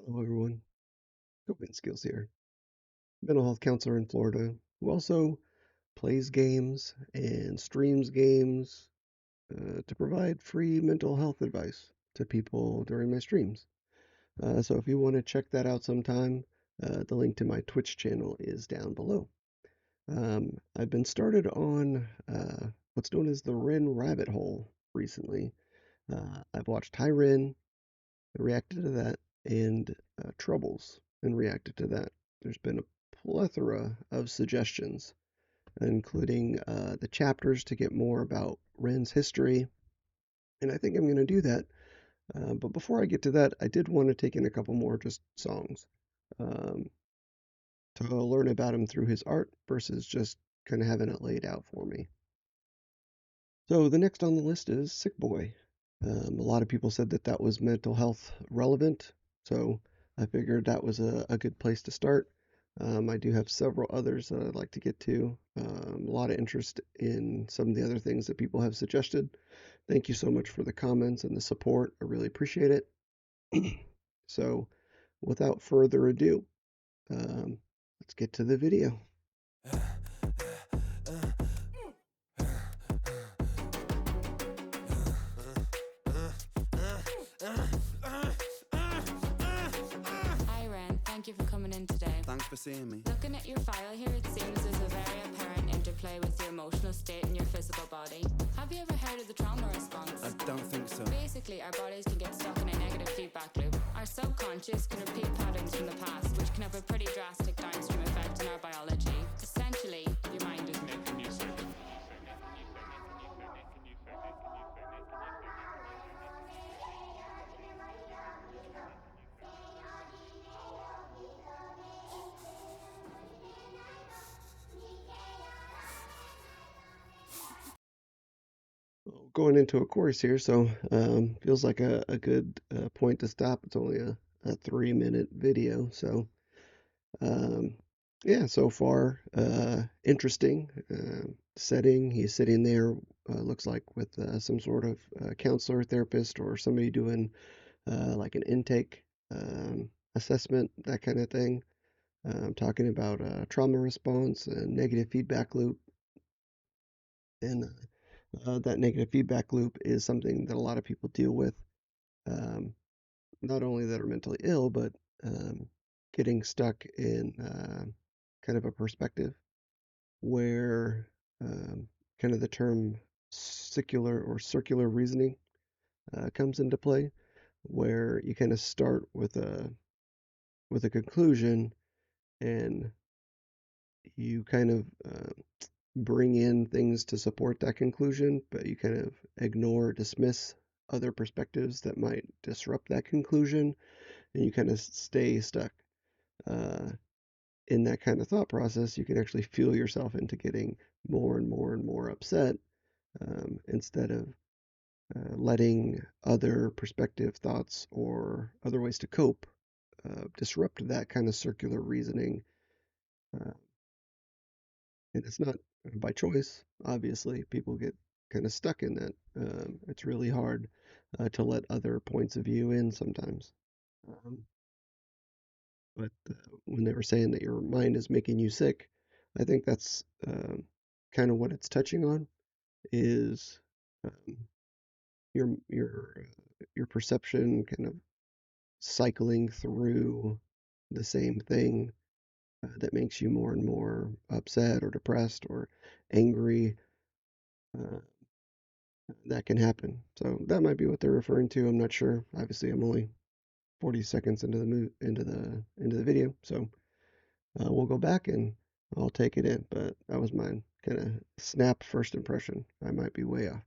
Hello, everyone. Coping skills here. Mental health counselor in Florida who also plays games and streams games to provide free mental health advice to people during my streams. So if you want to check that out sometime, the link to my Twitch channel is down below. I've been started on what's known as the REN rabbit hole recently. I've watched High REN, reacted to that, and Troubles, and reacted to that. There's been a plethora of suggestions, including the chapters to get more about REN's history, and I think I'm going to do that. But before I get to that, I did want to take in a couple more just songs um, to learn about him through his art versus just kind of having it laid out for me. So the next on the list is Sick Boi. A lot of people said that that was mental health relevant, so I figured that was a good place to start. I do have several others that I'd like to get to. A lot of interest in some of the other things that people have suggested. Thank you so much for the comments and the support. I really appreciate it. So, without further ado, um, let's get to the video. Hi Ren, thank you for coming in today. Thanks for seeing me. Looking at your file here, it seems there's a very apparent interplay with your emotional state and your physical body. Have you ever heard of the trauma response? I don't think so. Basically, our bodies can get stuck in a negative feedback loop. Our subconscious can repeat patterns from the past, which can have a pretty drastic downstream effect on our biology. Essentially, your mind is making you sick. Going into a chorus here, so feels like a good point to stop. It's only a 3-minute video, so um, yeah, so far interesting setting. He's sitting there, looks like with some sort of counselor, therapist, or somebody doing like an intake assessment, that kind of thing. Talking about trauma response and negative feedback loop, and that negative feedback loop is something that a lot of people deal with, um, not only that are mentally ill, but um, getting stuck in kind of a perspective where kind of the term secular or circular reasoning comes into play, where you kind of start with a conclusion and you kind of bring in things to support that conclusion, but you kind of ignore, dismiss other perspectives that might disrupt that conclusion, and you kind of stay stuck uh, in that kind of thought process. You can actually feel yourself into getting more and more and more upset instead of letting other perspective, thoughts, or other ways to cope disrupt that kind of circular reasoning. Uh, and it's not by choice, obviously. People get kind of stuck in that. It's really hard to let other points of view in sometimes. Um, but when they were saying that your mind is making you sick, I think that's kind of what it's touching on is um, your perception kind of cycling through the same thing that makes you more and more upset or depressed or angry. Uh, that can happen. So that might be what they're referring to. I'm not sure. Obviously, I'm only 40 seconds into the video, so we'll go back and I'll take it in. But that was my kind of snap first impression. I might be way off.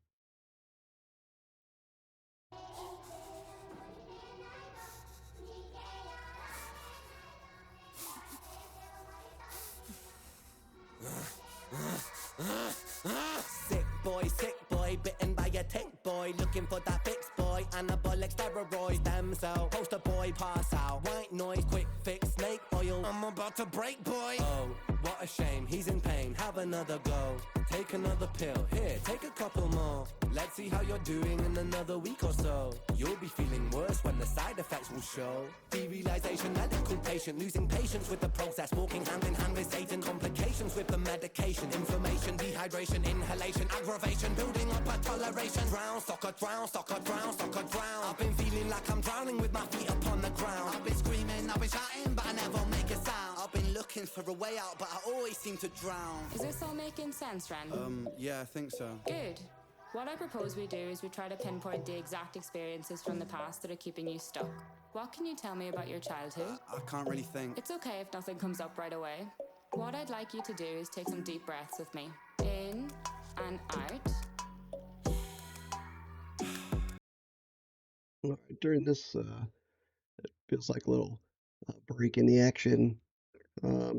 Sick boy, bitten by a tick boy, looking for that fix boy. boy, anabolic steroids, stem cell, poster boy, pass out, white noise, quick fix, snake oil. I'm about to break, boy. Oh, what a shame, he's in pain. Have another go. Take another pill. Here, take a couple more. Let's see how you're doing in another week or so. You'll be feeling worse when the side effects will show. Derealization, medical patient, losing patience with the process, walking hand in hand with Satan. Complications with the medication, inflammation, dehydration, inhalation, aggravation, building up a toleration. Drown, soccer, drown, soccer, drown, soccer, drown. I've been feeling like I'm drowning with my feet upon the ground. I've been screaming, I've been shouting, but I never make a sound. I've been looking for a way out, but I always seem to drown. Is this all making sense, Ren? Yeah, I think so. Good. What I propose we do is we try to pinpoint the exact experiences from the past that are keeping you stuck. What can you tell me about your childhood? I can't really think. It's okay if nothing comes up right away. What I'd like you to do is take some deep breaths with me. In and out. All right, during this, it feels like a little break in the action. A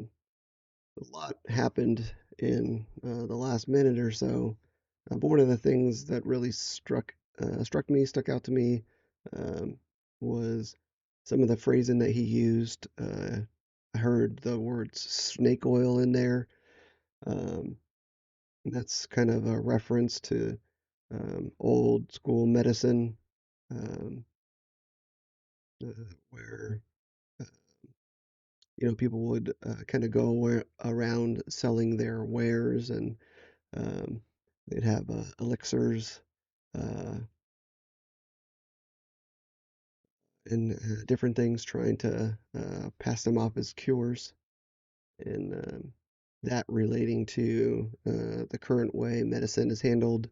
lot happened in the last minute or so. But one of the things that really stuck out to me, was some of the phrasing that he used. I heard the words snake oil in there. And that's kind of a reference to old school medicine, um, where people would kind of go around selling their wares, and um, they'd have elixirs uh, and different things, trying to pass them off as cures, and that relating to the current way medicine is handled,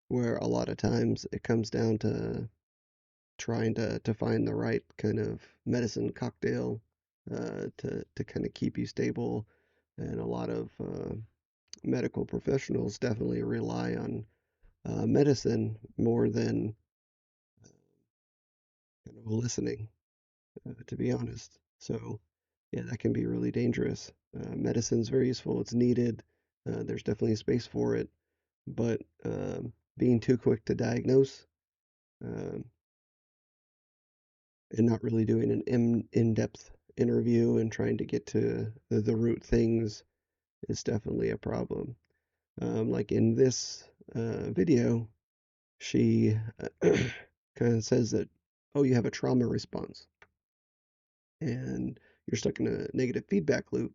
where a lot of times it comes down to trying to find the right kind of medicine cocktail to kind of keep you stable. And a lot of medical professionals definitely rely on medicine more than kind of listening, to be honest. So, yeah, that can be really dangerous. Medicine's very useful, it's needed, there's definitely a space for it, but being too quick to diagnose, um, and not really doing an in-depth interview and trying to get to the root things is definitely a problem. Like in this video, she kind of says that, oh, you have a trauma response and you're stuck in a negative feedback loop.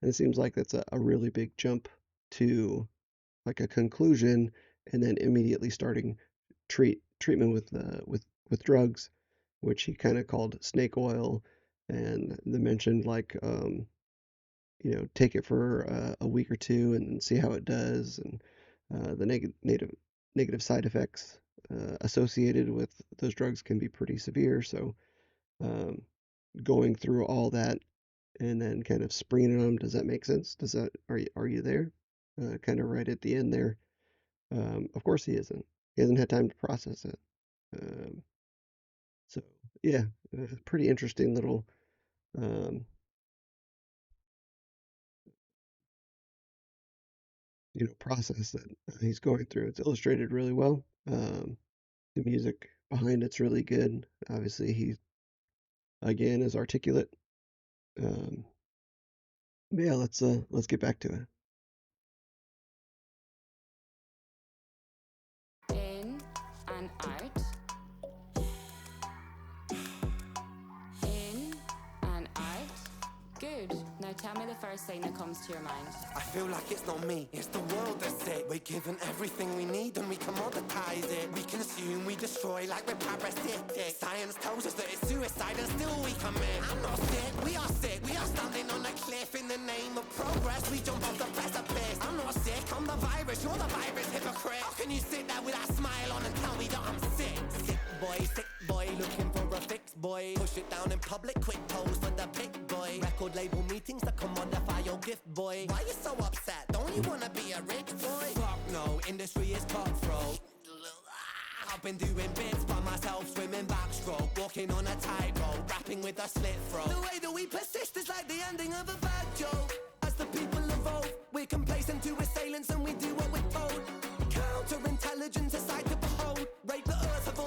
And it seems like that's a really big jump to like a conclusion, and then immediately starting treatment with drugs, which he kind of called snake oil. And they mentioned like take it for a week or two and then see how it does, and the negative side effects associated with those drugs can be pretty severe. So um, going through all that and then kind of springing on them, does that make sense? Are you there? Kind of right at the end there. Of course he isn't. He hasn't had time to process it. Um, so yeah, pretty interesting little um, process that he's going through. It's illustrated really well. The music behind it's really good. Obviously, he again is articulate. Um, but yeah, let's get back to it. In and out. In and out. Good. Now tell me the first thing that comes to your mind. I feel like it's not me, it's the world that's sick. We're given everything we need and we commoditize it. We consume, we destroy like we're parasitic. Science tells us that it's suicide and still we commit. I'm not sick, we are sick. We are standing on a cliff in the name of progress. We jump off the precipice. I'm not sick, I'm the virus, you're the virus, hypocrite. How can you sit there with that smile on and tell me that I'm sick? Sick boy, looking for a fix, boy. Push it down in public, quick pose for the pick, boy. Record label meetings that commodify your gift, boy. Why you so upset? Don't you wanna be a rich boy? Fuck no, industry is cutthroat. I've been doing bits by myself, swimming backstroke, walking on a tightrope, rapping with a slit throat. The way that we persist is like the ending of a bad joke. As the people evolve, we're complacent to assailants and we do what we're told. Counterintelligence, a sight to behold. Rape the earth of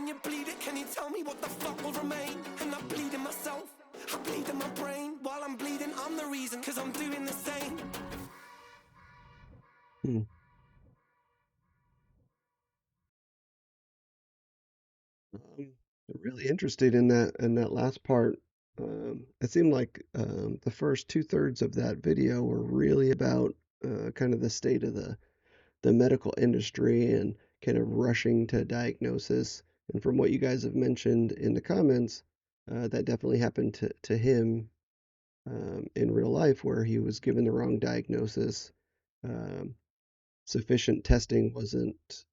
When you bleed it, can you tell me what the fuck will remain? And I bleed in myself, I bleed in my brain. While I'm bleeding, I'm the reason, cause I'm doing the same. Hmm. Um, really interested in that last part. It seemed like the first two-thirds of that video were really about kind of the state of the medical industry and kind of rushing to diagnosis. And from what you guys have mentioned in the comments, that definitely happened to him in real life, where he was given the wrong diagnosis. Um, Sufficient testing wasn't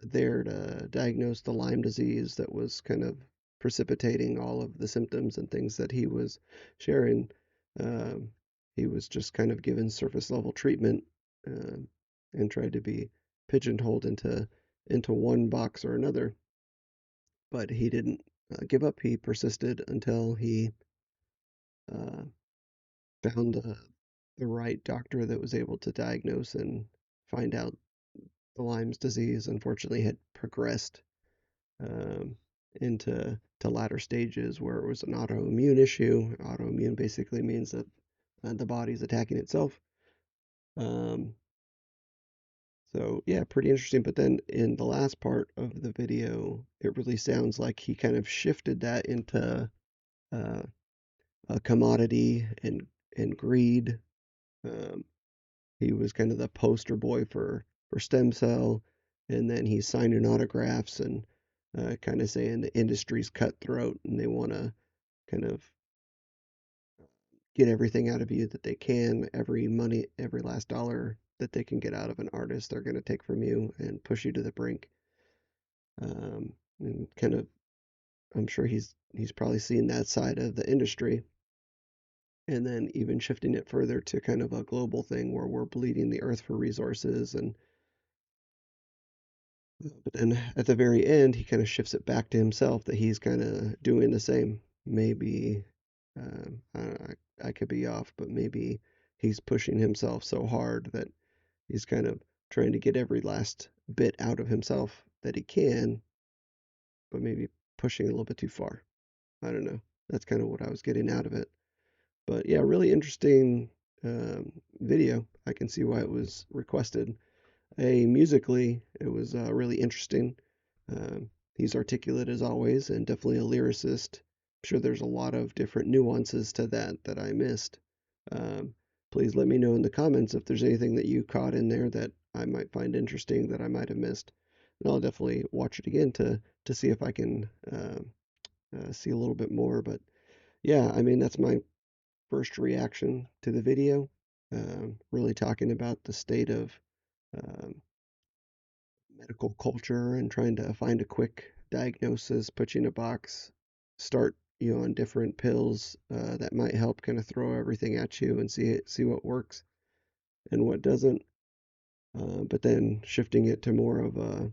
there to diagnose the Lyme disease that was kind of precipitating all of the symptoms and things that he was sharing. Um, he was just kind of given surface level treatment um, and tried to be pigeonholed into one box or another. But he didn't give up. He persisted until he uh, found the right doctor that was able to diagnose and find out the Lyme's disease unfortunately had progressed um, into to latter stages where it was an autoimmune issue. Autoimmune basically means that the body's attacking itself. Um, so yeah, pretty interesting. But then in the last part of the video, it really sounds like he kind of shifted that into uh, a commodity and greed. Um, He was kind of the poster boy for stem cell, and then he's signing autographs and kind of saying the industry's cutthroat and they want to kind of get everything out of you that they can. Every money, every last dollar that they can get out of an artist, they're going to take from you and push you to the brink. And kind of, I'm sure he's probably seen that side of the industry, and then even shifting it further to kind of a global thing where we're bleeding the earth for resources. And but then at the very end, he kind of shifts it back to himself that he's kind of doing the same. Maybe I could be off, but maybe he's pushing himself so hard that he's kind of trying to get every last bit out of himself that he can, but maybe pushing a little bit too far. I don't know. That's kind of what I was getting out of it. But yeah, really interesting video. I can see why it was requested. Musically, it was really interesting. He's articulate as always, and definitely a lyricist. I'm sure there's a lot of different nuances to that I missed. Um, Please let me know in the comments if there's anything that you caught in there that I might find interesting that I might have missed. And I'll definitely watch it again to see if I can see a little bit more. But yeah, I mean that's my first reaction to the video. Really talking about the state of um, medical culture and trying to find a quick diagnosis, put you in a box, start you on different pills that might help kind of throw everything at you and see what works and what doesn't. But then shifting it to more of an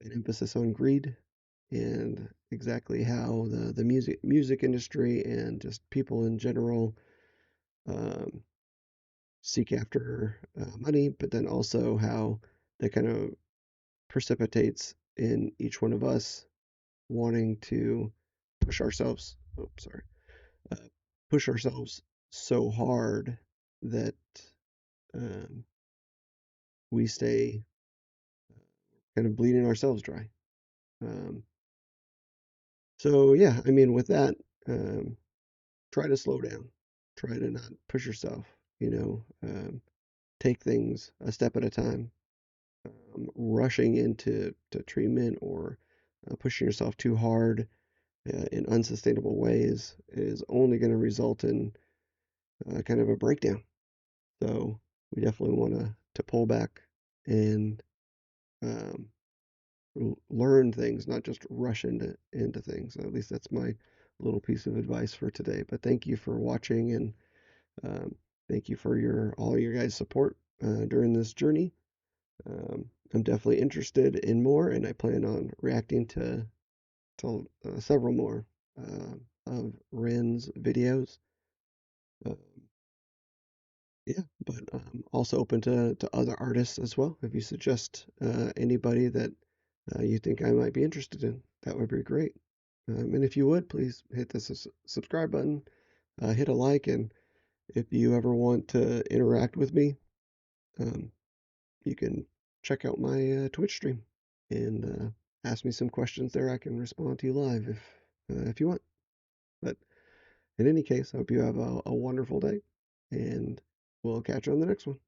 emphasis on greed and exactly how the music industry and just people in general um, seek after money, but then also how that kind of precipitates in each one of us wanting to push ourselves. Oh, sorry. Uh, Push ourselves so hard that um, we stay kind of bleeding ourselves dry. Um, so yeah, I mean, with that, um, try to slow down. Try to not push yourself. You know, take things a step at a time. Rushing into to treatment or pushing yourself too hard in unsustainable ways is only going to result in kind of a breakdown. So we definitely want to pull back and um, learn things, not just rush into things. At least that's my little piece of advice for today. But thank you for watching and um, thank you for your all your guys' support during this journey. I'm definitely interested in more, and I plan on reacting to several more of REN's videos. Uh, Yeah, but also open to other artists as well. If you suggest anybody that you think I might be interested in, that would be great. And if you would, please hit the subscribe button, hit a like, and if you ever want to interact with me, um, you can check out my Twitch stream and ask me some questions there. I can respond to you live if you want. But in any case, I hope you have a wonderful day, and we'll catch you on the next one.